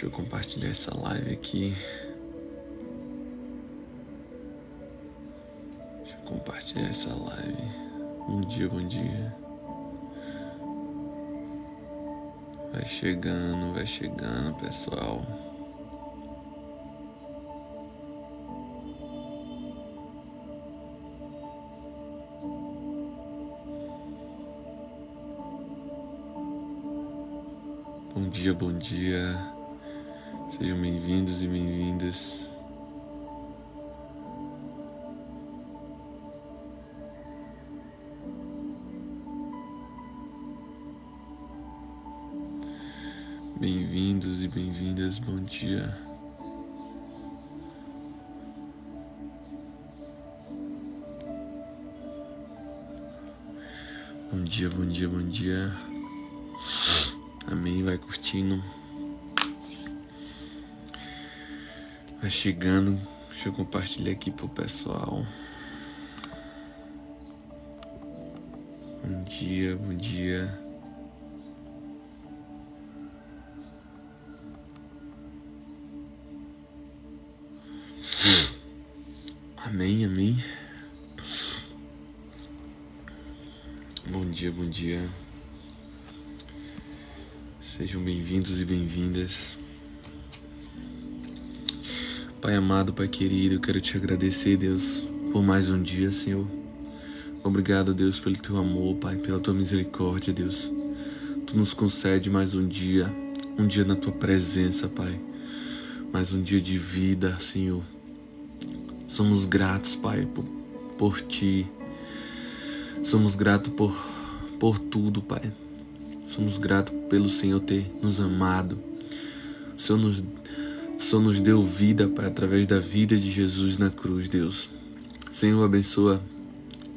Deixa eu compartilhar essa live aqui. Compartilhar essa live. Bom dia, vai chegando, pessoal. Bom dia. Sejam bem-vindos e bem-vindas. Bem-vindos e bem-vindas, bom dia. Bom dia. Amém, vai curtindo. Vai chegando. Deixa eu compartilhar aqui pro pessoal. Bom dia. Amém. Bom dia. Sejam bem-vindos e bem-vindas. Pai amado, Pai querido, eu quero te agradecer, Deus, por mais um dia, Senhor. Obrigado, Deus, pelo teu amor, Pai, pela tua misericórdia, Deus. Tu nos concede mais um dia na tua presença, Pai. Mais um dia de vida, Senhor. Somos gratos, Pai, por ti. Somos gratos por tudo, Pai. Somos gratos pelo Senhor ter nos amado. O Senhor nos deu vida, Pai, através da vida de Jesus na cruz, Deus. Senhor, abençoa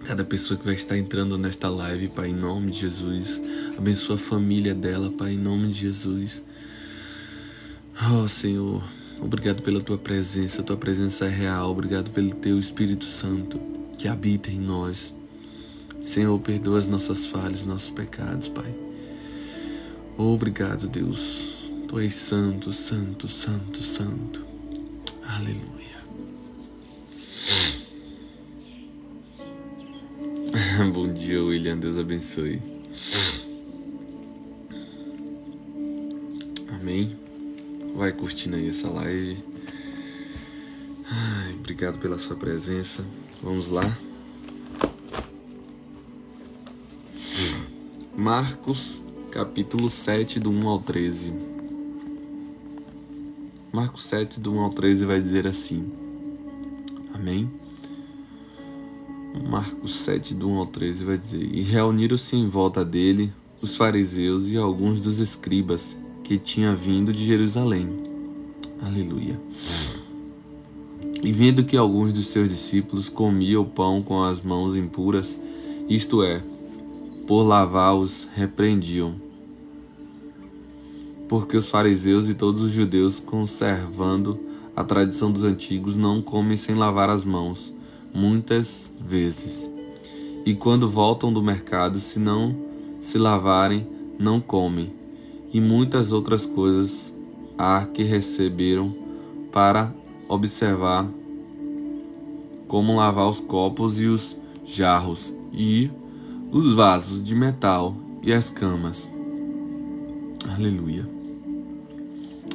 cada pessoa que vai estar entrando nesta live, Pai, em nome de Jesus. Abençoa a família dela, Pai, em nome de Jesus. Oh, Senhor, obrigado pela tua presença é real. Obrigado pelo teu Espírito Santo que habita em nós. Senhor, perdoa as nossas falhas, nossos pecados, Pai. Obrigado, Deus. Tu és santo. Aleluia. Bom dia, William. Deus abençoe. Amém. Vai curtindo aí essa live. Obrigado pela sua presença. Vamos lá. Marcos, capítulo 7, do 1 ao 13. Marcos 7, do 1 ao 13 vai dizer assim. Amém? Marcos 7, do 1 ao 13 vai dizer: E reuniram-se em volta dele os fariseus e alguns dos escribas que tinham vindo de Jerusalém. Aleluia. E vendo que alguns dos seus discípulos comiam o pão com as mãos impuras, isto é, por lavar-os, repreendiam. Porque os fariseus e todos os judeus, conservando a tradição dos antigos, não comem sem lavar as mãos, muitas vezes. E quando voltam do mercado, se não se lavarem, não comem. E muitas outras coisas há que receberam para observar como lavar os copos e os jarros, e os vasos de metal e as camas. Aleluia.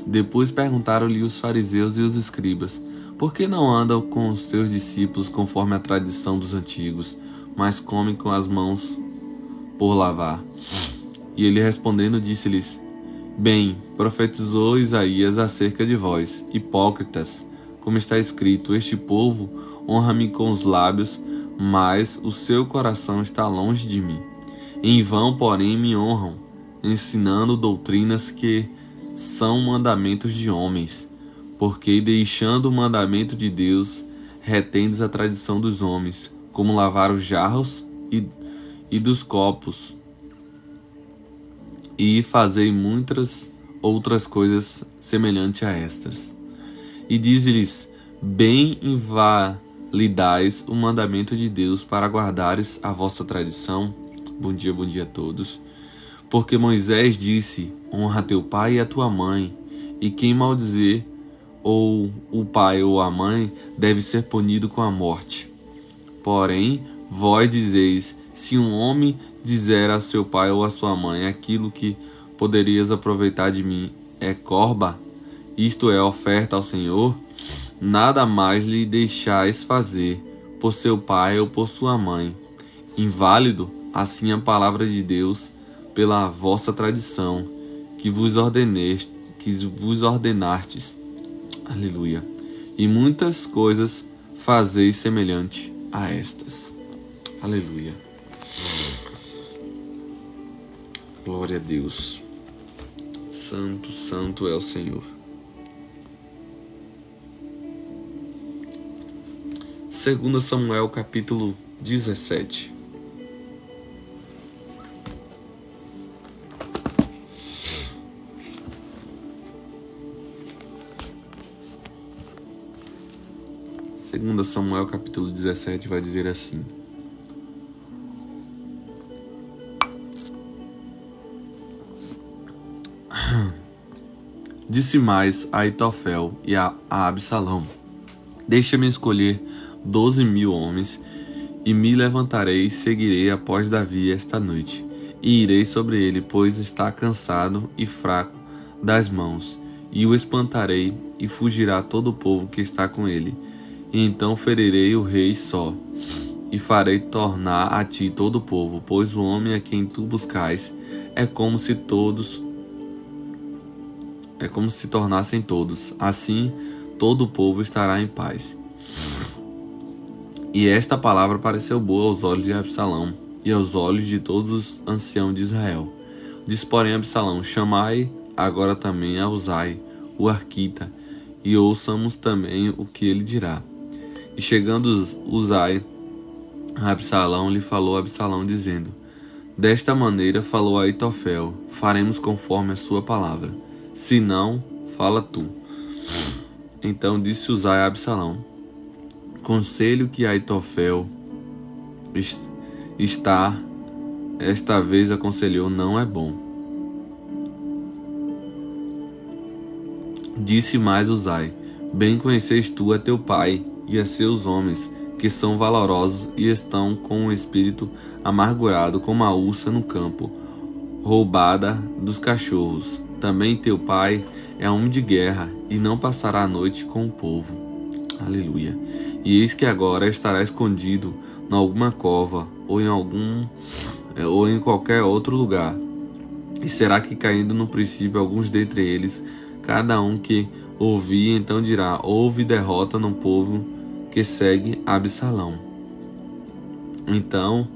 Depois perguntaram-lhe os fariseus e os escribas: Por que não andam com os teus discípulos conforme a tradição dos antigos, mas comem com as mãos por lavar? E ele respondendo disse-lhes: Bem, profetizou Isaías acerca de vós, hipócritas, como está escrito: Este povo honra-me com os lábios, mas o seu coração está longe de mim. Em vão, porém, me honram, ensinando doutrinas que são mandamentos de homens, porque, deixando o mandamento de Deus, retendes a tradição dos homens, como lavar os jarros e dos copos, e fazei muitas outras coisas semelhantes a estas. E diz-lhes: Bem invalidais o mandamento de Deus para guardares a vossa tradição. Bom dia a todos. Porque Moisés disse: Honra teu pai e a tua mãe, e quem maldizer ou o pai ou a mãe deve ser punido com a morte. Porém, vós dizeis: se um homem dizer a seu pai ou a sua mãe, aquilo que poderias aproveitar de mim é corba, isto é, oferta ao Senhor, nada mais lhe deixais fazer por seu pai ou por sua mãe. Inválido, assim, a palavra de Deus pela vossa tradição, que vos ordenastes. Aleluia. E muitas coisas fazeis semelhante a estas. Aleluia. Glória a Deus. Santo, santo é o Senhor. 2 Samuel capítulo 17. Segunda Samuel capítulo 17 vai dizer assim: Disse mais a Aitofel e a Absalão: Deixa-me escolher 12.000 homens, e me levantarei e seguirei após Davi esta noite, e irei sobre ele, pois está cansado e fraco das mãos, e o espantarei, e fugirá todo o povo que está com ele. E então ferirei o rei só, e farei tornar a ti todo o povo, pois o homem a quem tu buscais é como se tornassem todos. Assim todo o povo estará em paz. E esta palavra pareceu boa aos olhos de Absalão e aos olhos de todos os anciãos de Israel. Diz, porém, Absalão: Chamai agora também a Uzai, o arquita, e ouçamos também o que ele dirá. E chegando Uzai a Absalão, lhe falou Absalão, dizendo: Desta maneira falou Aitofel: faremos conforme a sua palavra. Se não, fala tu. Então disse Uzai a Absalão: Conselho que Aitofel esta vez aconselhou não é bom. Disse mais Uzai: Bem conheces tu a teu pai e a seus homens, que são valorosos e estão com o espírito amargurado como a ursa no campo, roubada dos cachorros. Também teu pai é homem de guerra e não passará a noite com o povo. Aleluia. E eis que agora estará escondido em alguma cova ou em qualquer outro lugar. E será que, caindo no princípio alguns dentre eles, cada um que ouvir então dirá: houve derrota no povo que segue Absalão. Então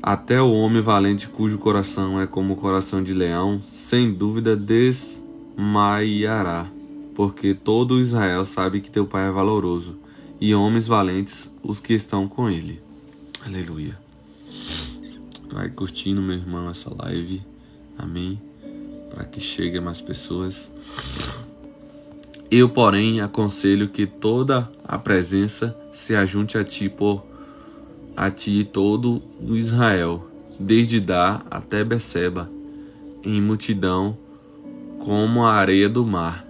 até o homem valente, cujo coração é como o coração de leão, sem dúvida desmaiará, porque todo Israel sabe que teu pai é valoroso, e homens valentes os que estão com ele. Aleluia. Vai curtindo, meu irmão, essa live. Amém. Para que chegue a mais pessoas. Eu, porém, aconselho que toda a presença se ajunte a ti e todo o Israel, desde Dan até Beceba, em multidão como a areia do mar,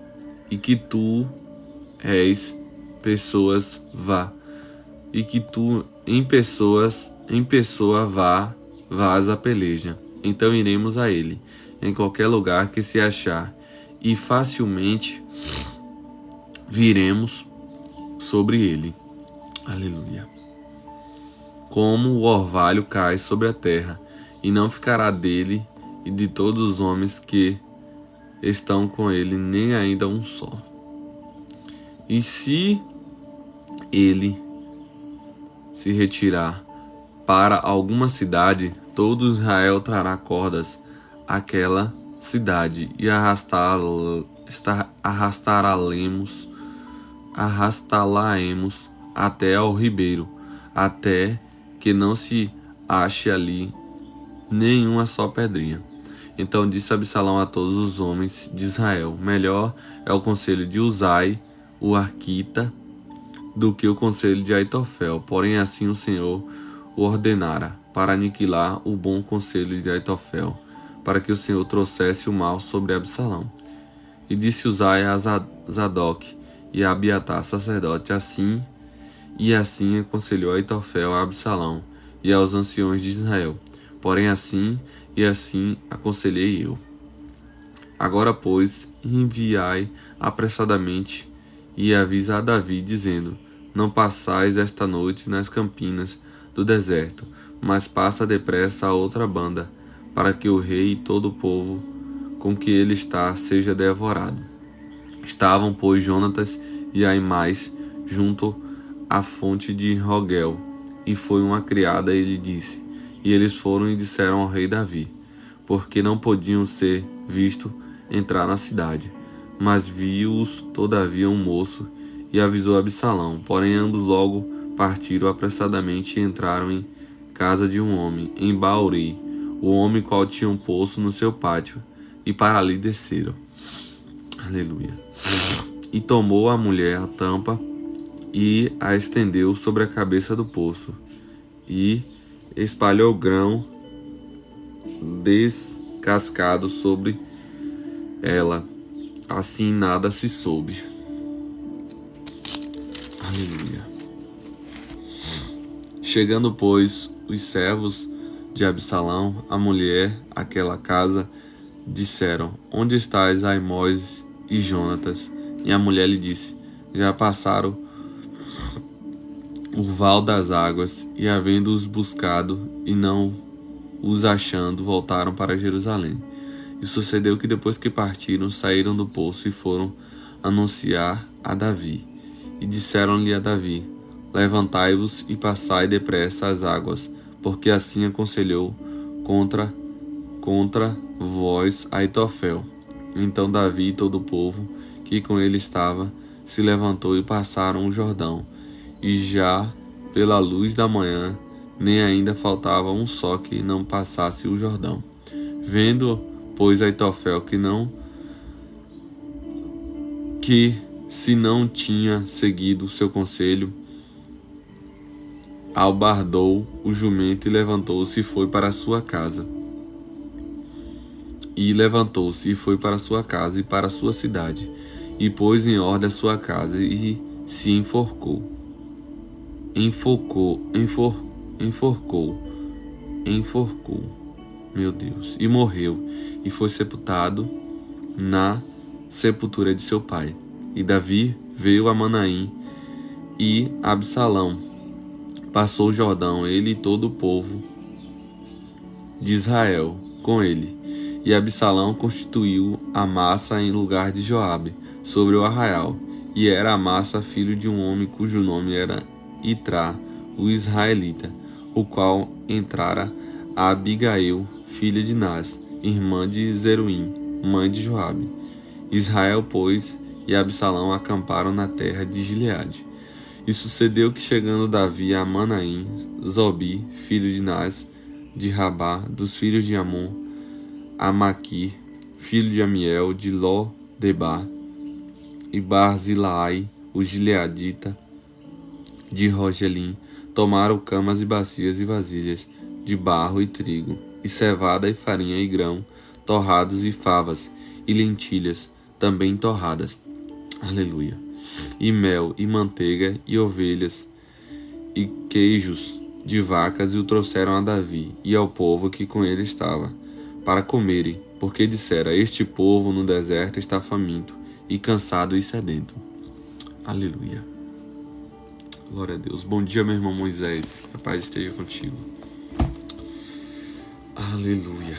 e que tu és pessoas vá, e que tu em pessoa vás a peleja. Então iremos a ele, em qualquer lugar que se achar, e facilmente viremos sobre ele. Aleluia. Como o orvalho cai sobre a terra, e não ficará dele e de todos os homens que estão com ele, nem ainda um só. E se ele se retirar para alguma cidade, todo Israel trará cordas àquela cidade, e arrastá-la-emos até ao ribeiro, até que não se ache ali nenhuma só pedrinha. Então disse Absalão a todos os homens de Israel: melhor é o conselho de Uzai, o arquita, do que o conselho de Aitofel. Porém assim o Senhor o ordenara, para aniquilar o bom conselho de Aitofel, para que o Senhor trouxesse o mal sobre Absalão. E disse Uzai a Zadok e a Abiatar, sacerdote, assim aconselhou Aitofel a Absalão e aos anciões de Israel. Porém assim aconselhei eu. Agora, pois, enviai apressadamente e avisa a Davi, dizendo: não passais esta noite nas campinas do deserto, mas passa depressa a outra banda, para que o rei e todo o povo com que ele está seja devorado. Estavam, pois, Jonatas e Aimais junto à fonte de Rogel, e foi uma criada e lhe disse. E eles foram e disseram ao rei Davi, porque não podiam ser visto entrar na cidade. Mas viu-os todavia um moço e avisou Absalão. Porém ambos logo partiram apressadamente e entraram em casa de um homem, em Baori, o homem qual tinha um poço no seu pátio, e para ali desceram. Aleluia. E tomou a mulher a tampa e a estendeu sobre a cabeça do poço, e espalhou grão descascado sobre ela. Assim nada se soube. Aleluia. Chegando, pois, os servos de Absalão, a mulher, àquela casa, disseram: onde estáis Aimós e Jonatas? E a mulher lhe disse: já passaram o val das águas, e havendo-os buscado e não os achando, voltaram para Jerusalém. E sucedeu que depois que partiram, saíram do poço e foram anunciar a Davi. E disseram-lhe a Davi: levantai-vos e passai depressa as águas, porque assim aconselhou contra vós Aitofel. Então Davi e todo o povo que com ele estava se levantou e passaram o Jordão. E já pela luz da manhã, nem ainda faltava um só que não passasse o Jordão. Vendo, pois, Aitofel que se não tinha seguido seu conselho, albardou o jumento e levantou-se e foi para a sua casa. E levantou-se e foi para a sua casa e para a sua cidade, e pôs em ordem a sua casa e se enforcou. Meu Deus, e morreu, e foi sepultado na sepultura de seu pai. E Davi veio a Manaim, e Absalão passou o Jordão, ele e todo o povo de Israel com ele. E Absalão constituiu Amassa em lugar de Joabe, sobre o arraial. E era Amassa filho de um homem cujo nome era Itrá, o israelita, o qual entrara a Abigail, filha de Nas, irmã de Zeruim, mãe de Joabe. Israel, pois, e Absalão acamparam na terra de Gileade. E sucedeu que, chegando Davi a Manaim, Zobi, filho de Nas, de Rabá, dos filhos de Amon, Amaquir, filho de Amiel, de Lo-debar, e Barzilai, o gileadita, de Rogelim, tomaram camas e bacias e vasilhas, de barro e trigo, e cevada e farinha e grão, torrados e favas, e lentilhas, também torradas. Aleluia. E mel, e manteiga, e ovelhas, e queijos de vacas, e o trouxeram a Davi, e ao povo que com ele estava, para comerem, porque dissera: este povo no deserto está faminto, e cansado e sedento. Aleluia. Glória a Deus. Bom dia, meu irmão Moisés. Que a paz esteja contigo. Aleluia.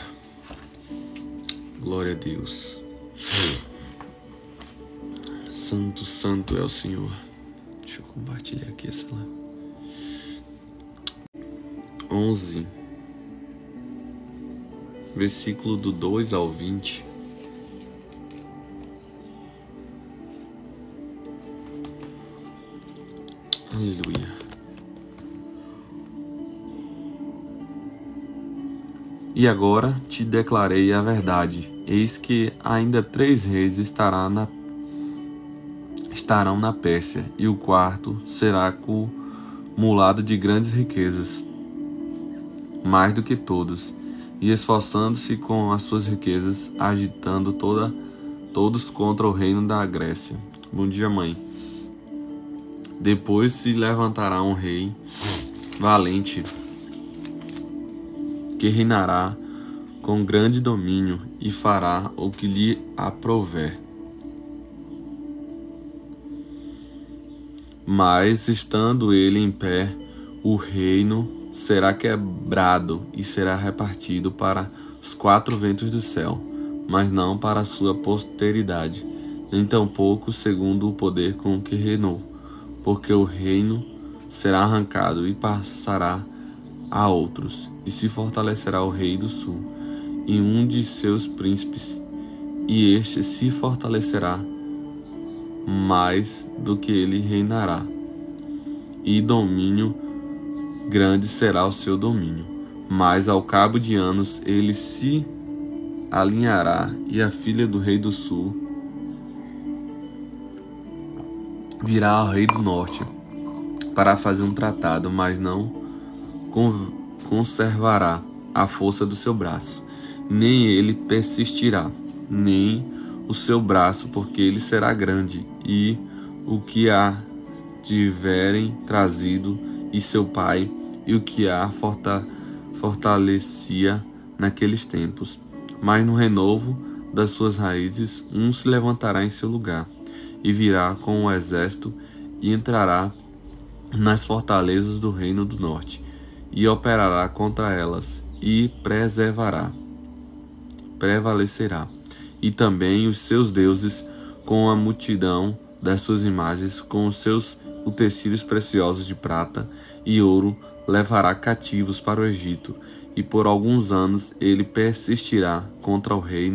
Glória a Deus. Santo, santo é o Senhor. Deixa eu compartilhar aqui essa lá. 11. Versículo do 2 ao 20. Aleluia. E agora te declarei a verdade. Eis que ainda 3 reis estarão na Pérsia, e o quarto será cumulado de grandes riquezas, mais do que todos, e esforçando-se com as suas riquezas, agitando toda todos contra o reino da Grécia. Bom dia, mãe. Depois se levantará um rei valente que reinará com grande domínio e fará o que lhe aprouver. Mas, estando ele em pé, o reino será quebrado e será repartido para os 4 ventos do céu, mas não para a sua posteridade, nem tampouco segundo o poder com que reinou, porque o reino será arrancado e passará a outros, e se fortalecerá o rei do sul e um de seus príncipes, e este se fortalecerá mais do que ele reinará, e domínio grande será o seu domínio. Mas ao cabo de anos ele se alinhará, e a filha do rei do sul virá ao rei do norte para fazer um tratado, mas não conservará a força do seu braço, nem ele persistirá, nem o seu braço, porque ele será grande, e o que a tiverem trazido, e seu pai, e o que a fortalecia naqueles tempos. Mas no renovo das suas raízes, um se levantará em seu lugar, e virá com o exército, e entrará nas fortalezas do reino do norte, e operará contra elas, e prevalecerá. E também os seus deuses, com a multidão das suas imagens, com os seus utensílios preciosos de prata e ouro, levará cativos para o Egito, e por alguns anos ele persistirá contra o rei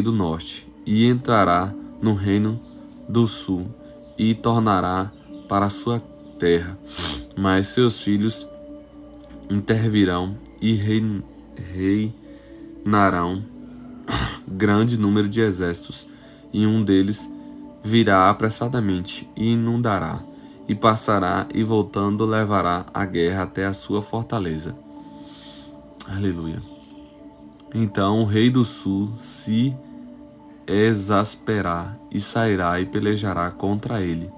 do norte, e entrará no reino do sul, e tornará para a sua terra. Mas seus filhos intervirão e reinarão grande número de exércitos, e um deles virá apressadamente e inundará, e passará, e voltando levará a guerra até a sua fortaleza. Aleluia. Então o rei do sul se exasperará e sairá e pelejará contra ele,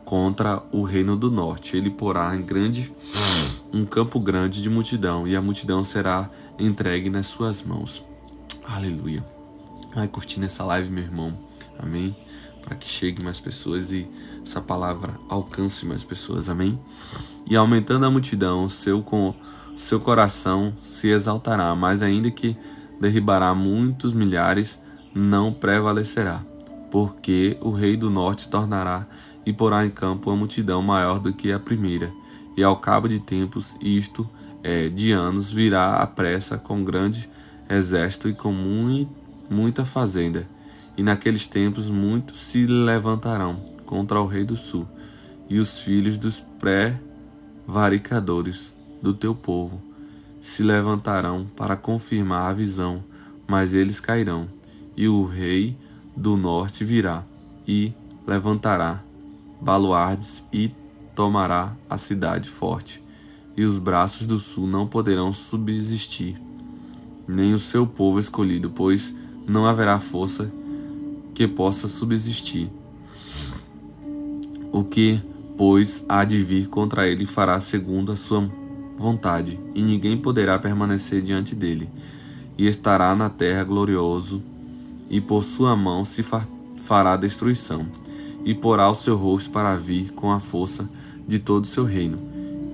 contra o reino do norte. Ele porá um campo grande de multidão, e a multidão será entregue nas suas mãos. Aleluia. Vai curtindo essa live, meu irmão. Amém? Para que chegue mais pessoas e essa palavra alcance mais pessoas. Amém? E aumentando a multidão, seu coração se exaltará, mas ainda que derribará muitos milhares, não prevalecerá, porque o rei do norte tornará e porá em campo uma multidão maior do que a primeira, e ao cabo de tempos, isto é, de anos, virá à pressa com grande exército e com muita fazenda. E naqueles tempos muitos se levantarão contra o rei do sul, e os filhos dos prevaricadores do teu povo se levantarão para confirmar a visão, mas eles cairão. E o rei do norte virá e levantará baluardes e tomará a cidade forte, e os braços do sul não poderão subsistir, nem o seu povo escolhido, pois não haverá força que possa subsistir. O que, pois, há de vir contra ele fará segundo a sua vontade, e ninguém poderá permanecer diante dele. E estará na terra glorioso, e por sua mão se fará destruição, e porá o seu rosto para vir com a força de todo o seu reino,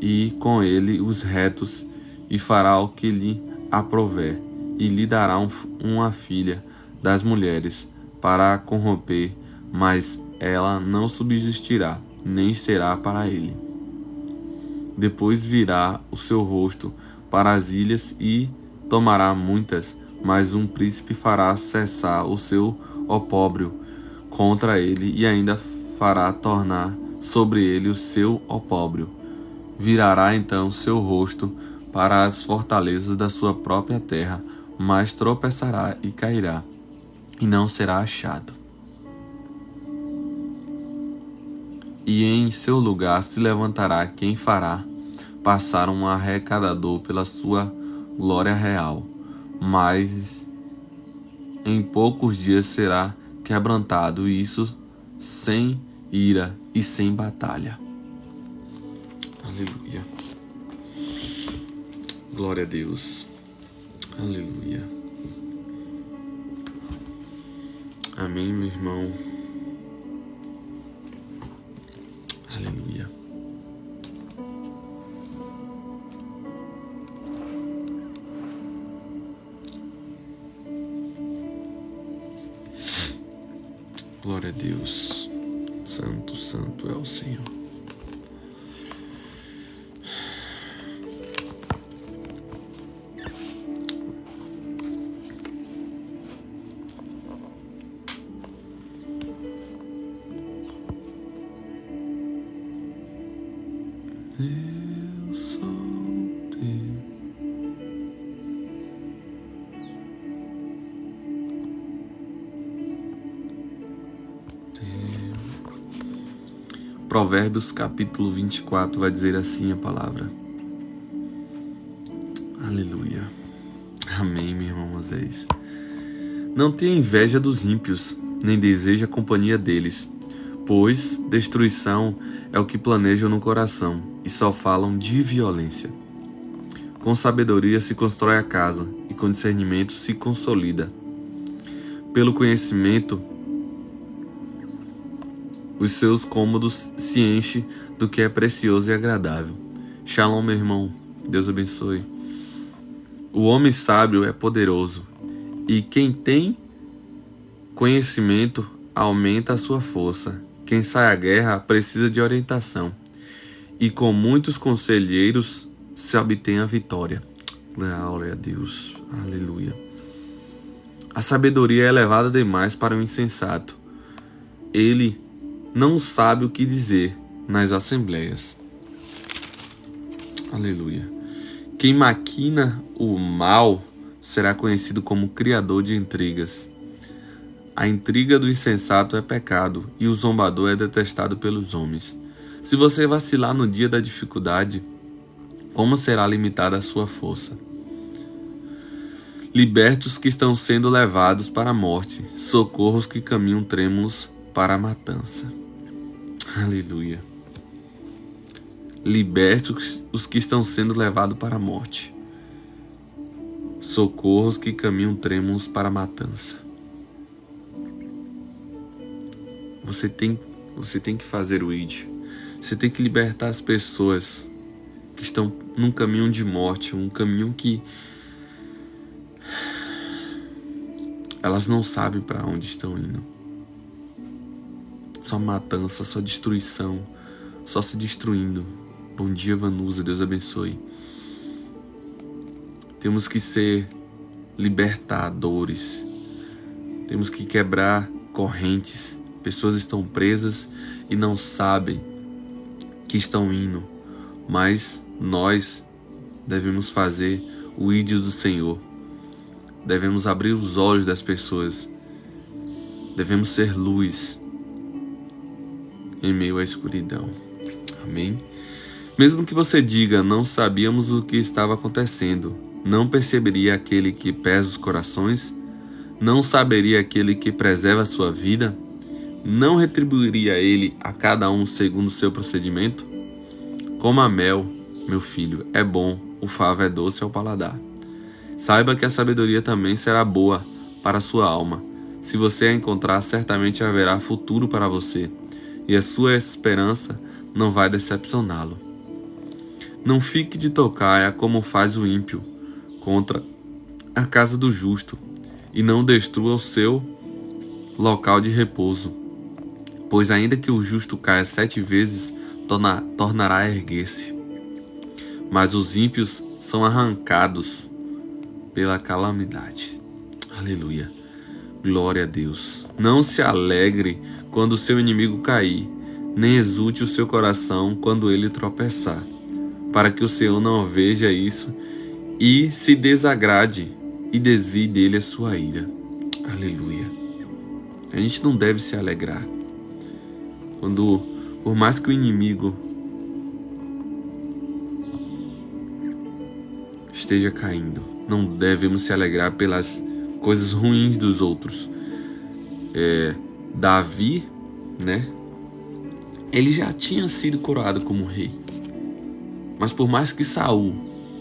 e com ele os retos, e fará o que lhe aprouver, e lhe dará uma filha das mulheres para a corromper, mas ela não subsistirá, nem será para ele. Depois virá o seu rosto para as ilhas e tomará muitas, mas um príncipe fará cessar o seu opróbrio contra ele, e ainda fará tornar sobre ele o seu opróbrio. Virará então seu rosto para as fortalezas da sua própria terra, mas tropeçará e cairá, e não será achado. E em seu lugar se levantará quem fará passar um arrecadador pela sua glória real, mas em poucos dias será quebrantado, e isso sem ira e sem batalha. Aleluia. Glória a Deus. Aleluia. Amém, meu irmão. Aleluia. Glória a Deus. Santo, santo é o Senhor. Eu sou teu. Provérbios capítulo 24 vai dizer assim a palavra. Aleluia. Amém, meu irmão Moisés. Não tenha inveja dos ímpios, nem deseja a companhia deles, pois destruição é o que planejam no coração e só falam de violência. Com sabedoria se constrói a casa e com discernimento se consolida. Pelo conhecimento, os seus cômodos se enchem do que é precioso e agradável. Shalom, meu irmão. Deus abençoe. O homem sábio é poderoso, e quem tem conhecimento aumenta a sua força. Quem sai à guerra precisa de orientação, e com muitos conselheiros se obtém a vitória. Glória a Deus. Aleluia. A sabedoria é elevada demais para o insensato. Ele não sabe o que dizer nas assembleias. Aleluia. Quem maquina o mal será conhecido como criador de intrigas. A intriga do insensato é pecado, e o zombador é detestado pelos homens. Se você vacilar no dia da dificuldade, como será limitada a sua força? Libertos que estão sendo levados para a morte, socorros que caminham trêmulos para a matança. Aleluia. Libertos os que estão sendo levados para a morte, socorros que caminham trêmulos para a matança. Você tem que fazer o ID. Você tem que libertar as pessoas que estão num caminho de morte, um caminho que elas não sabem para onde estão indo. Só matança, só destruição, só se destruindo. Bom dia, Vanusa, Deus abençoe. Temos que ser libertadores. Temos que quebrar correntes. Pessoas estão presas e não sabem que estão indo, mas nós devemos fazer o ídolo do Senhor. Devemos abrir os olhos das pessoas. Devemos ser luz em meio à escuridão. Amém? Mesmo que você diga, não sabíamos o que estava acontecendo, não perceberia aquele que pesa os corações? Não saberia aquele que preserva a sua vida? Não retribuiria ele a cada um segundo o seu procedimento? Coma mel, meu filho, é bom, o favo é doce ao paladar. Saiba que a sabedoria também será boa para a sua alma. Se você a encontrar, certamente haverá futuro para você, e a sua esperança não vai decepcioná-lo. Não fique de tocaia como faz o ímpio contra a casa do justo, e não destrua o seu local de repouso. Pois ainda que o justo caia 7 vezes, tornará a erguer-se. Mas os ímpios são arrancados pela calamidade. Aleluia. Glória a Deus. Não se alegre quando o seu inimigo cair, nem exulte o seu coração quando ele tropeçar, para que o Senhor não veja isso e se desagrade e desvie dele a sua ira. Aleluia. A gente não deve se alegrar quando, por mais que o inimigo esteja caindo, não devemos se alegrar pelas coisas ruins dos outros. Davi, né? Ele já tinha sido coroado como rei. Mas por mais que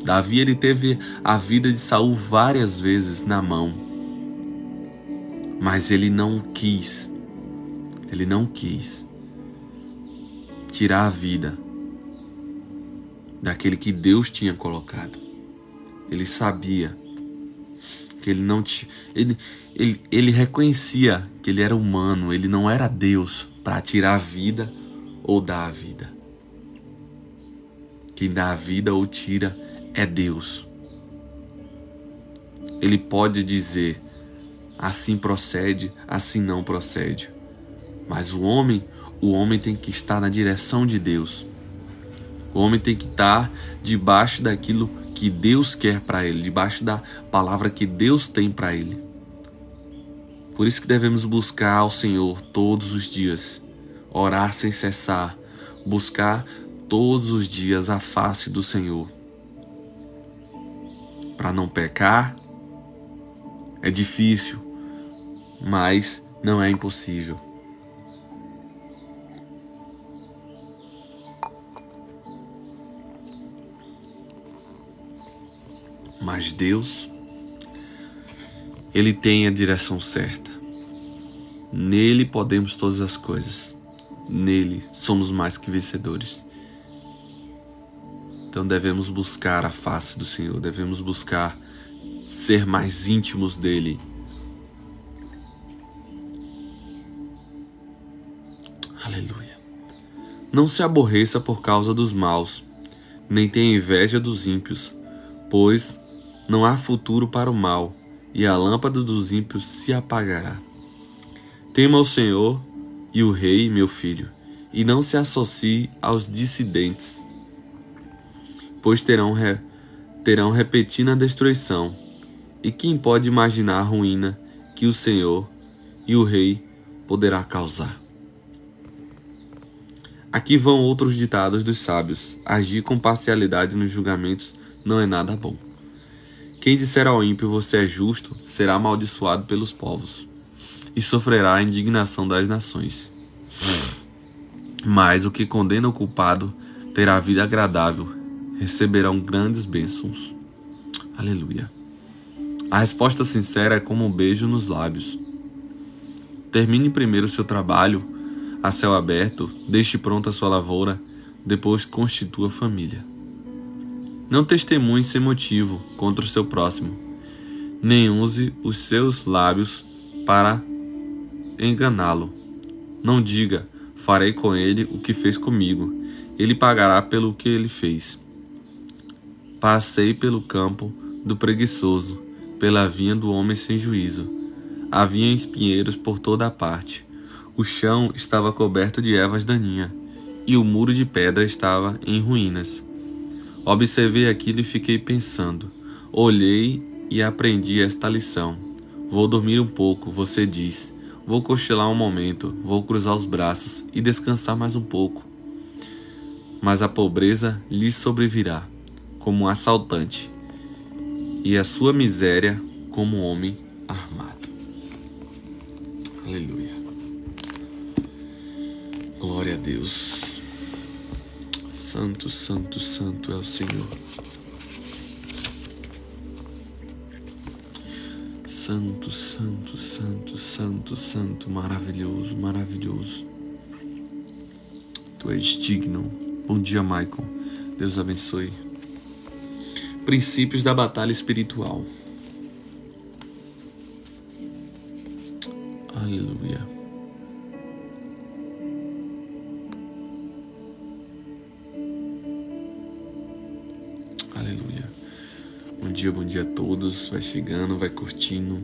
Davi ele teve a vida de Saul várias vezes na mão. Mas ele não quis tirar a vida daquele que Deus tinha colocado. Ele sabia que ele não tinha... Ele reconhecia que ele era humano, ele não era Deus para tirar a vida ou dar a vida. Quem dá a vida ou tira é Deus. Ele pode dizer, assim procede, assim não procede. Mas o homem tem que estar na direção de Deus. O homem tem que estar debaixo daquilo que Deus quer para ele, debaixo da palavra que Deus tem para ele. Por isso que devemos buscar ao Senhor todos os dias, orar sem cessar, buscar todos os dias a face do Senhor. Para não pecar, é difícil, mas não é impossível. Mas Deus, Ele tem a direção certa. Nele podemos todas as coisas. Nele somos mais que vencedores. Então devemos buscar a face do Senhor, devemos buscar ser mais íntimos dele. Aleluia. Não se aborreça por causa dos maus, nem tenha inveja dos ímpios, pois não há futuro para o mal, e a lâmpada dos ímpios se apagará. Tema o Senhor e o Rei, meu filho, e não se associe aos dissidentes, pois terão repetindo a destruição. E quem pode imaginar a ruína que o Senhor e o Rei poderá causar? Aqui vão outros ditados dos sábios. Agir com parcialidade nos julgamentos não é nada bom. Quem disser ao ímpio, você é justo, será amaldiçoado pelos povos e sofrerá a indignação das nações. Mas o que condena o culpado terá vida agradável, receberão grandes bênçãos. Aleluia. A resposta sincera é como um beijo nos lábios. Termine primeiro o seu trabalho a céu aberto, deixe pronta a sua lavoura, depois constitua família. Não testemunhe sem motivo contra o seu próximo, nem use os seus lábios para enganá-lo. Não diga, farei com ele o que fez comigo, ele pagará pelo que ele fez. Passei pelo campo do preguiçoso, pela vinha do homem sem juízo. Havia espinheiros por toda a parte. O chão estava coberto de ervas daninhas, e o muro de pedra estava em ruínas. Observei aquilo e fiquei pensando. Olhei e aprendi esta lição. Vou dormir um pouco, você diz. Vou cochilar um momento, vou cruzar os braços e descansar mais um pouco. Mas a pobreza lhe sobrevirá como um assaltante, e a sua miséria como um homem armado. Aleluia. Glória a Deus. Santo, santo, santo é o Senhor. Santo, santo, santo, santo, santo, maravilhoso, maravilhoso. Tu és digno. Bom dia, Michael. Deus abençoe. Princípios da batalha espiritual. Aleluia. Aleluia. Bom dia a todos. Vai chegando, vai curtindo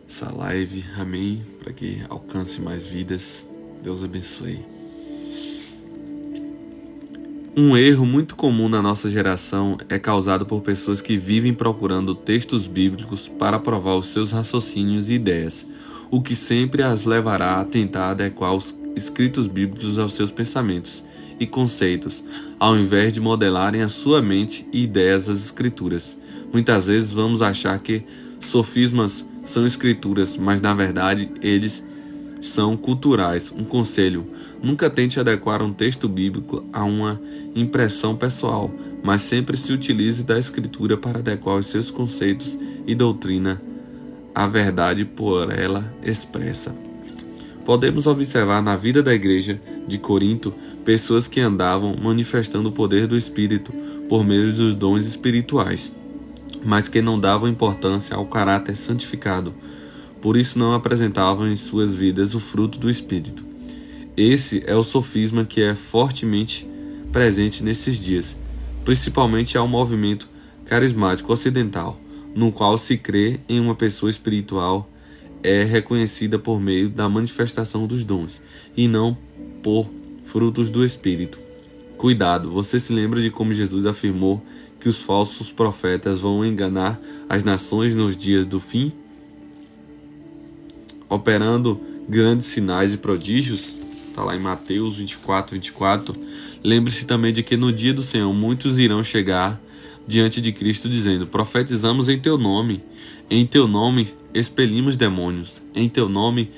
essa live. Amém. Para que alcance mais vidas. Deus abençoe. Um erro muito comum na nossa geração é causado por pessoas que vivem procurando textos bíblicos para provar os seus raciocínios e ideias, o que sempre as levará a tentar adequar os escritos bíblicos aos seus pensamentos e conceitos, ao invés de modelarem a sua mente e ideias às escrituras. Muitas vezes vamos achar que Sofismas são escrituras, mas na verdade eles são culturais. Um conselho: nunca tente adequar um texto bíblico a uma impressão pessoal, mas sempre se utilize da escritura para adequar os seus conceitos e doutrina à verdade por ela expressa. Podemos observar na vida da igreja de Corinto pessoas que andavam manifestando o poder do Espírito por meio dos dons espirituais, mas que não davam importância ao caráter santificado. Por isso não apresentavam em suas vidas o fruto do Espírito. Esse é o sofisma que é fortemente presente nesses dias, principalmente ao movimento carismático ocidental, no qual se crê em uma pessoa espiritual é reconhecida por meio da manifestação dos dons, e não por frutos do Espírito. Cuidado, você se lembra de como Jesus afirmou que os falsos profetas vão enganar as nações nos dias do fim, operando grandes sinais e prodígios? Está lá em Mateus 24. Lembre-se também de que no dia do Senhor muitos irão chegar diante de Cristo dizendo: profetizamos em teu nome expelimos demônios, em teu nome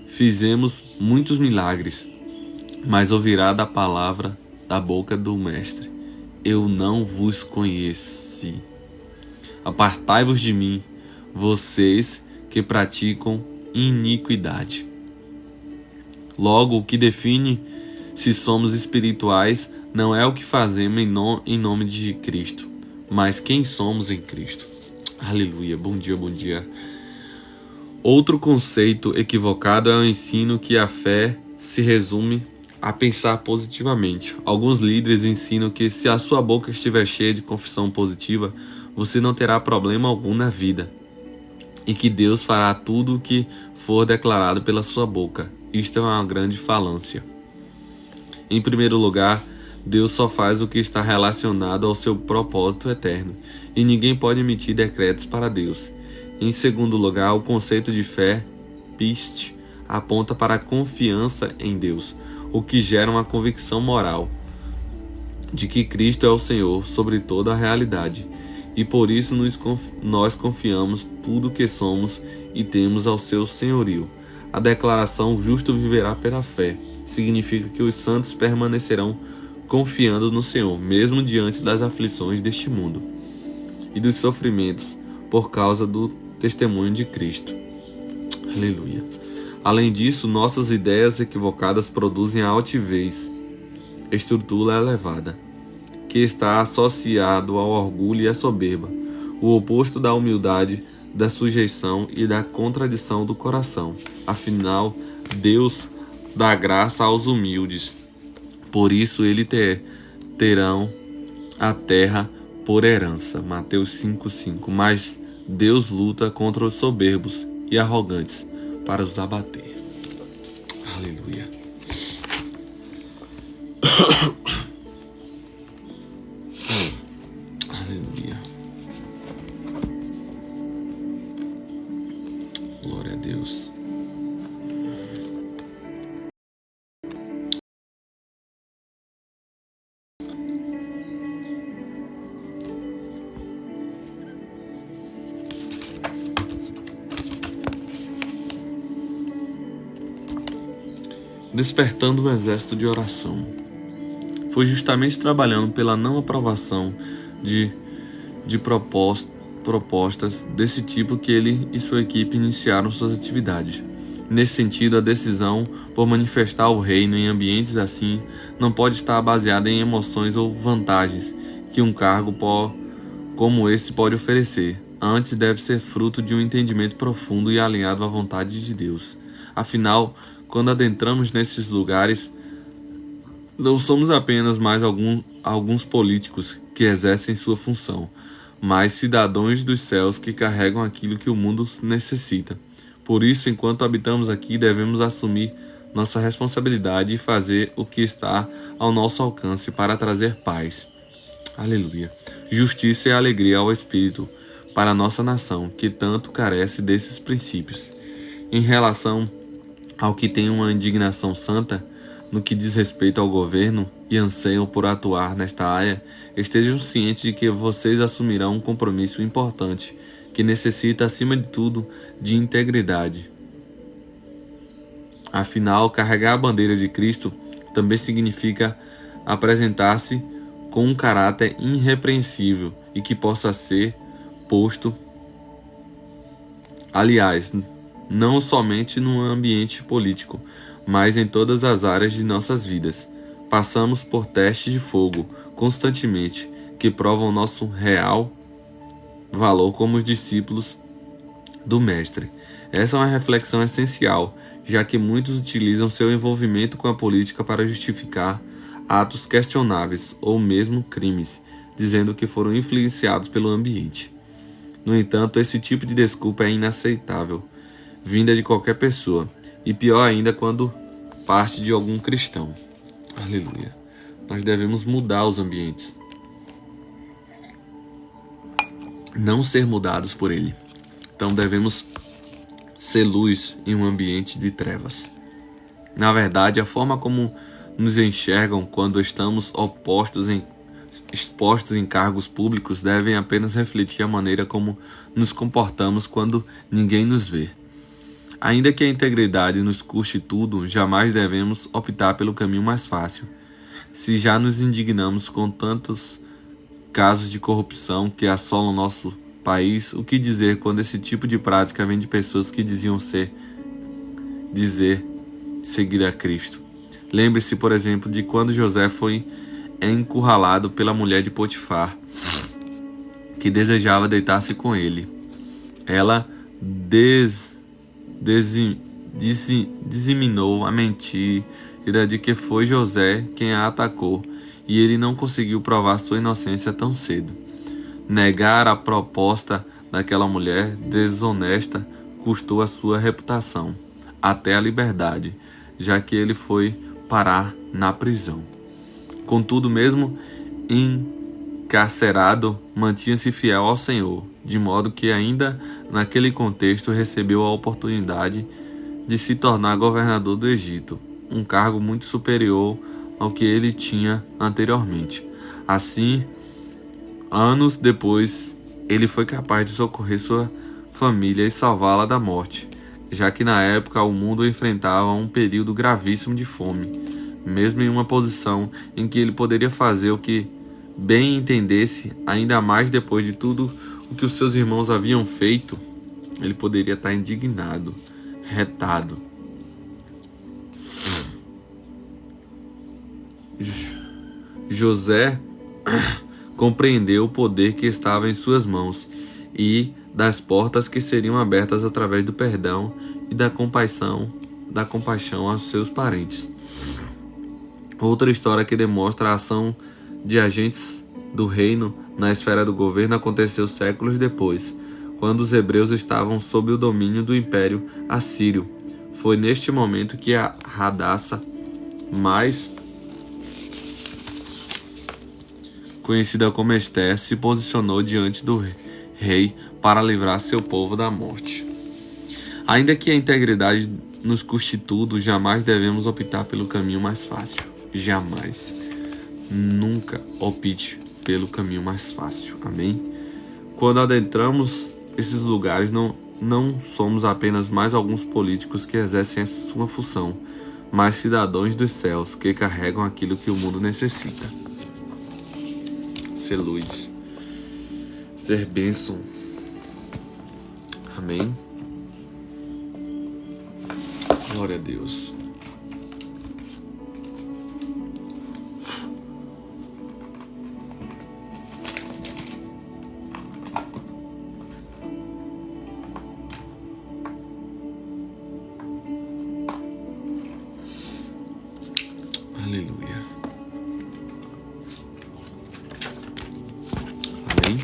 fizemos muitos milagres. Mas ouvirá da palavra da boca do Mestre: eu não vos conheci. Apartai-vos de mim, vocês que praticam iniquidade. Logo, o que define se somos espirituais não é o que fazemos em nome de Cristo, mas quem somos em Cristo. Aleluia, bom dia, bom dia. Outro conceito equivocado é o ensino que a fé se resume a pensar positivamente. Alguns líderes ensinam que se a sua boca estiver cheia de confissão positiva, você não terá problema algum na vida, e que Deus fará tudo o que for declarado pela sua boca. Isto é uma grande falância. Em primeiro lugar, Deus só faz o que está relacionado ao seu propósito eterno, e ninguém pode emitir decretos para Deus. Em segundo lugar, o conceito de fé, piste, aponta para a confiança em Deus, o que gera uma convicção moral de que Cristo é o Senhor sobre toda a realidade, e por isso nós confiamos tudo o que somos e temos ao seu senhorio. A declaração "justo viverá pela fé" significa que os santos permanecerão confiando no Senhor, mesmo diante das aflições deste mundo e dos sofrimentos por causa do testemunho de Cristo. Aleluia. Além disso, nossas ideias equivocadas produzem a altivez, estrutura elevada, que está associado ao orgulho e à soberba, o oposto da humildade, da sujeição e da contradição do coração. Afinal, Deus dá graça aos humildes. Por isso terão a terra por herança. Mateus 5:5. Mas Deus luta contra os soberbos e arrogantes para os abater. Aleluia. Aleluia. Glória a Deus. Despertando um exército de oração. Foi justamente trabalhando pela não aprovação de propostas desse tipo que ele e sua equipe iniciaram suas atividades. Nesse sentido, a decisão por manifestar o reino em ambientes assim não pode estar baseada em emoções ou vantagens que um cargo como esse pode oferecer. Antes, deve ser fruto de um entendimento profundo e alinhado à vontade de Deus. Afinal, quando adentramos nesses lugares, não somos apenas mais alguns políticos que exercem sua função, mas cidadãos dos céus que carregam aquilo que o mundo necessita. Por isso, enquanto habitamos aqui, devemos assumir nossa responsabilidade e fazer o que está ao nosso alcance para trazer paz, aleluia, justiça e alegria ao Espírito para a nossa nação, que tanto carece desses princípios. Em relação ao que tem uma indignação santa no que diz respeito ao governo e anseiam por atuar nesta área, estejam cientes de que vocês assumirão um compromisso importante que necessita, acima de tudo, de integridade. Afinal, carregar a bandeira de Cristo também significa apresentar-se com um caráter irrepreensível e que possa ser posto, aliás, não somente no ambiente político, mas em todas as áreas de nossas vidas. Passamos por testes de fogo constantemente que provam nosso real valor como discípulos do Mestre. Essa é uma reflexão essencial, já que muitos utilizam seu envolvimento com a política para justificar atos questionáveis ou mesmo crimes, dizendo que foram influenciados pelo ambiente. No entanto, esse tipo de desculpa é inaceitável, vinda de qualquer pessoa, e pior ainda quando parte de algum cristão. Aleluia. Nós devemos mudar os ambientes, não ser mudados por ele. Então devemos ser luz em um ambiente de trevas. Na verdade, a forma como nos enxergam quando estamos expostos em cargos públicos devem apenas refletir a maneira como nos comportamos quando ninguém nos vê. Ainda que a integridade nos custe tudo, jamais devemos optar pelo caminho mais fácil. Se já nos indignamos com tantos casos de corrupção que assolam nosso país, o que dizer quando esse tipo de prática vem de pessoas que diziam seguir a Cristo? Lembre-se, por exemplo, de quando José foi encurralado pela mulher de Potifar, que desejava deitar-se com ele. Ela disseminou a mentira de que foi José quem a atacou, e ele não conseguiu provar sua inocência tão cedo. Negar a proposta daquela mulher desonesta custou a sua reputação, até a liberdade, já que ele foi parar na prisão. Contudo, mesmo encarcerado, mantinha-se fiel ao Senhor, de modo que ainda naquele contexto recebeu a oportunidade de se tornar governador do Egito, um cargo muito superior ao que ele tinha anteriormente. Assim, anos depois, ele foi capaz de socorrer sua família e salvá-la da morte, já que na época o mundo enfrentava um período gravíssimo de fome. Mesmo em uma posição em que ele poderia fazer o que bem entendesse, ainda mais depois de tudo o que os seus irmãos haviam feito, ele poderia estar indignado, retado. José compreendeu o poder que estava em suas mãos e das portas que seriam abertas através do perdão e da compaixão aos seus parentes. Outra história que demonstra a ação de agentes do reino na esfera do governo aconteceu séculos depois, quando os hebreus estavam sob o domínio do Império Assírio. Foi neste momento que a Hadassah, mais conhecida como Esther, se posicionou diante do rei para livrar seu povo da morte. Ainda que a integridade nos custe tudo, jamais devemos optar pelo caminho mais fácil. Jamais. Nunca opte pelo caminho mais fácil. Amém? Quando adentramos esses lugares, não somos apenas mais alguns políticos que exercem a sua função, mas cidadãos dos céus que carregam aquilo que o mundo necessita. Ser luz, ser bênção. Amém? Glória a Deus. Aleluia. Amém?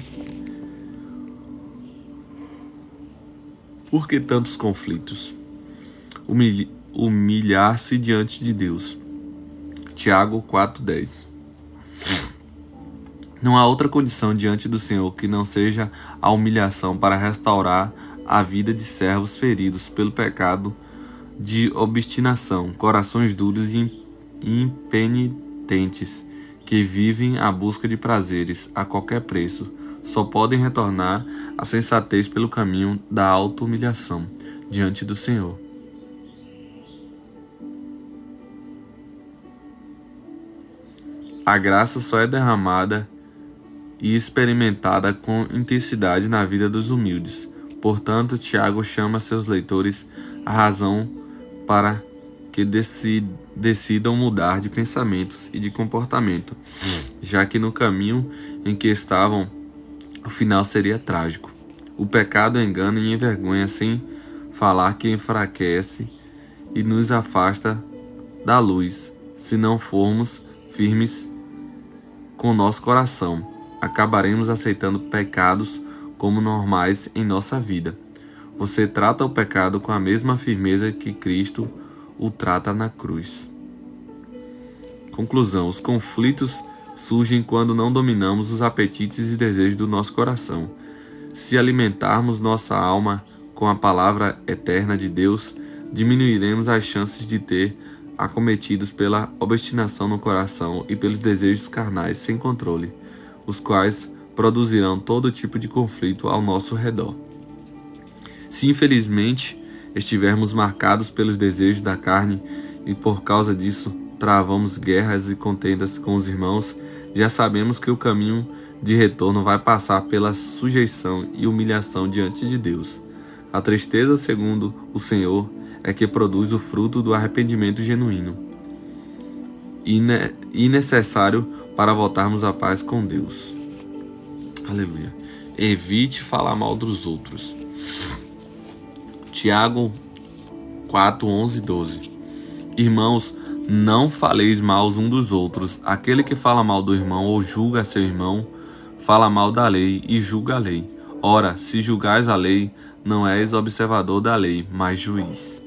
Por que tantos conflitos? Humilhar-se diante de Deus. Tiago 4:10. Não há outra condição diante do Senhor que não seja a humilhação para restaurar a vida de servos feridos pelo pecado de obstinação, corações duros e impenitentes, que vivem à busca de prazeres a qualquer preço, só podem retornar à sensatez pelo caminho da auto-humilhação diante do Senhor. A graça só é derramada e experimentada com intensidade na vida dos humildes. Portanto, Tiago chama seus leitores à razão para que decidam mudar de pensamentos e de comportamento, já que no caminho em que estavam, o final seria trágico. O pecado engana e envergonha, sem falar que enfraquece e nos afasta da luz. Se não formos firmes com nosso coração, acabaremos aceitando pecados como normais em nossa vida. Você trata o pecado com a mesma firmeza que Cristo o trata na cruz. Conclusão: os conflitos surgem quando não dominamos os apetites e desejos do nosso coração. Se alimentarmos nossa alma com a palavra eterna de Deus, diminuiremos as chances de ter acometidos pela obstinação no coração e pelos desejos carnais sem controle, os quais produzirão todo tipo de conflito ao nosso redor. Se infelizmente estivermos marcados pelos desejos da carne e por causa disso travamos guerras e contendas com os irmãos, já sabemos que o caminho de retorno vai passar pela sujeição e humilhação diante de Deus. A tristeza, segundo o Senhor, é que produz o fruto do arrependimento genuíno e necessário para voltarmos à paz com Deus. Aleluia. Evite falar mal dos outros. Tiago 4, 11 e 12. Irmãos, não faleis mal uns dos outros. Aquele que fala mal do irmão ou julga seu irmão, fala mal da lei e julga a lei. Ora, se julgais a lei, não és observador da lei, mas juiz.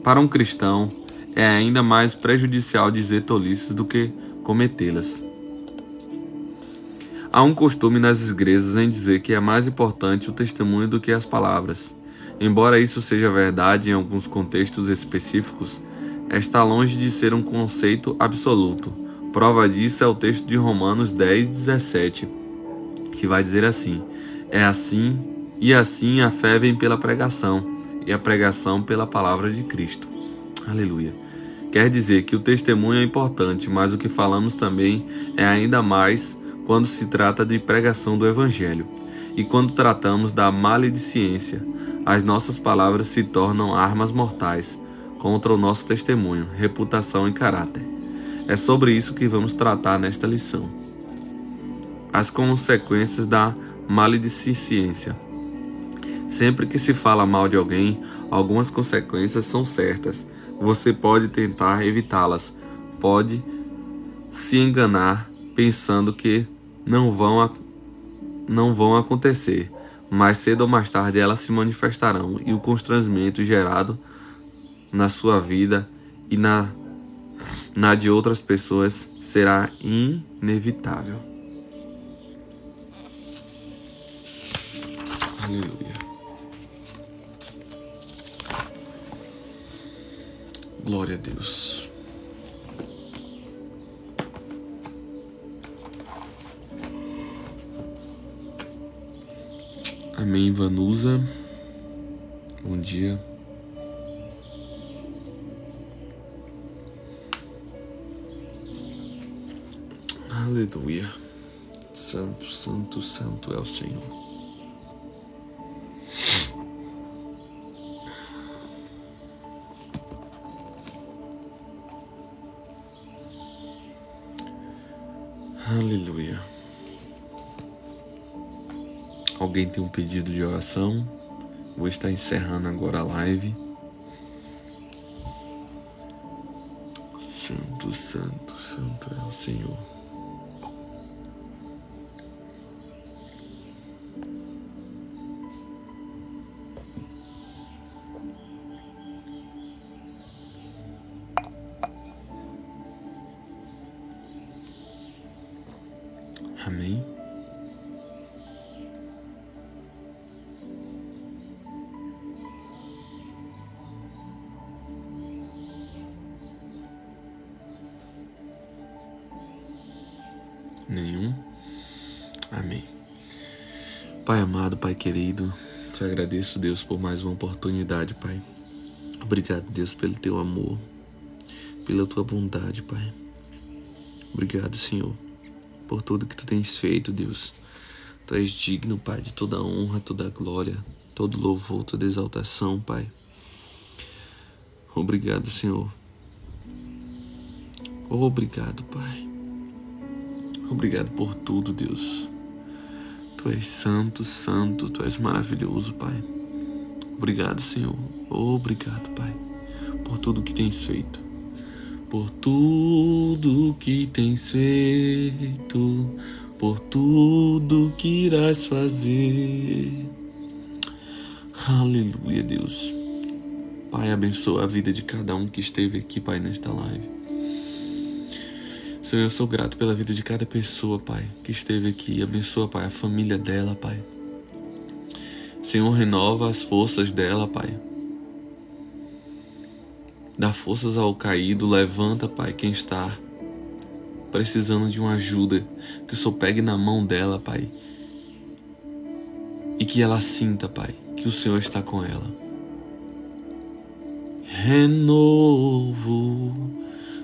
Para um cristão, é ainda mais prejudicial dizer tolices do que cometê-las. Há um costume nas igrejas em dizer que é mais importante o testemunho do que as palavras. Embora isso seja verdade em alguns contextos específicos, está longe de ser um conceito absoluto. Prova disso é o texto de Romanos 10, 17, que vai dizer assim: é assim, e assim a fé vem pela pregação, e a pregação pela palavra de Cristo. Aleluia. Quer dizer que o testemunho é importante, mas o que falamos também é ainda mais quando se trata de pregação do Evangelho. E quando tratamos da maledicência, as nossas palavras se tornam armas mortais contra o nosso testemunho, reputação e caráter. É sobre isso que vamos tratar nesta lição. As consequências da maledicência. Sempre que se fala mal de alguém, algumas consequências são certas. Você pode tentar evitá-las, pode se enganar pensando que não vão acontecer, mas cedo ou mais tarde elas se manifestarão e o constrangimento gerado na sua vida e na de outras pessoas será inevitável. Aleluia. Glória a Deus. Amém, Vanusa. Bom dia. Aleluia. Santo, santo, santo é o Senhor. Aleluia. Alguém tem um pedido de oração? Vou estar encerrando agora a live. Santo, santo, santo é o Senhor. Amém. Nenhum. Pai amado, Pai querido, te agradeço, Deus, por mais uma oportunidade, Pai. Obrigado, Deus, pelo teu amor, pela tua bondade, Pai. Obrigado, Senhor, por tudo que tu tens feito, Deus. Tu és digno, Pai, de toda honra, toda glória, todo louvor, toda exaltação, Pai. Obrigado, Senhor. Obrigado, Pai. Obrigado por tudo, Deus. Tu és santo, santo, tu és maravilhoso, Pai. Obrigado, Senhor. Obrigado, Pai, por tudo que tens feito. Por tudo que tens feito, por tudo que irás fazer. Aleluia, Deus. Pai, abençoa a vida de cada um que esteve aqui, Pai, nesta live. Senhor, eu sou grato pela vida de cada pessoa, Pai, que esteve aqui. Abençoa, Pai, a família dela, Pai. Senhor, renova as forças dela, Pai. Dá forças ao caído, levanta, Pai, quem está precisando de uma ajuda, que o Senhor pegue na mão dela, Pai, e que ela sinta, Pai, que o Senhor está com ela. Renovo,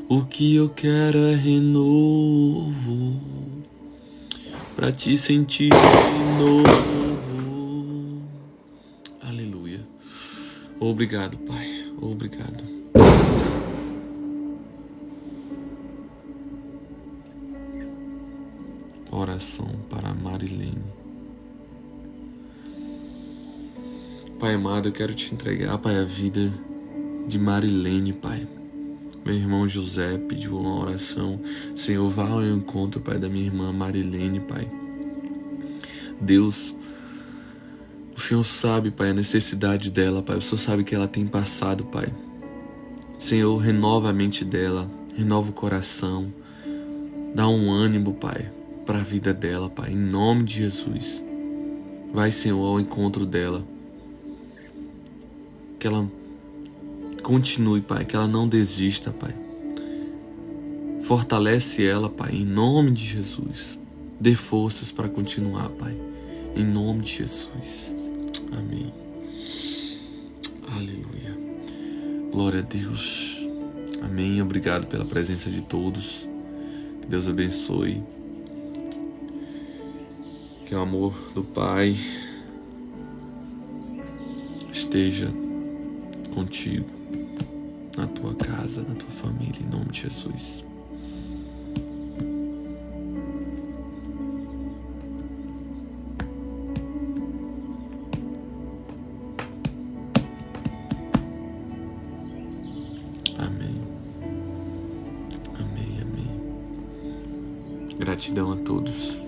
o que eu quero é renovo, pra te sentir de novo. Aleluia. Obrigado, Pai, obrigado. Oração para Marilene. Pai amado, eu quero te entregar, Pai, a vida de Marilene, Pai. Meu irmão José pediu uma oração. Senhor, vá ao encontro, Pai, da minha irmã Marilene, Pai. Deus, o Senhor sabe, Pai, a necessidade dela, Pai. O Senhor sabe que ela tem passado, Pai. Senhor, renova a mente dela, renova o coração. Dá um ânimo, Pai, para a vida dela, Pai, em nome de Jesus. Vai, Senhor, ao encontro dela. Que ela continue, Pai, que ela não desista, Pai. Fortalece ela, Pai, em nome de Jesus. Dê forças para continuar, Pai, em nome de Jesus. Amém. Aleluia. Glória a Deus. Amém. Obrigado pela presença de todos. Que Deus abençoe. Que o amor do Pai esteja contigo, na tua casa, na tua família, em nome de Jesus. Amém. Amém, amém. Gratidão a todos.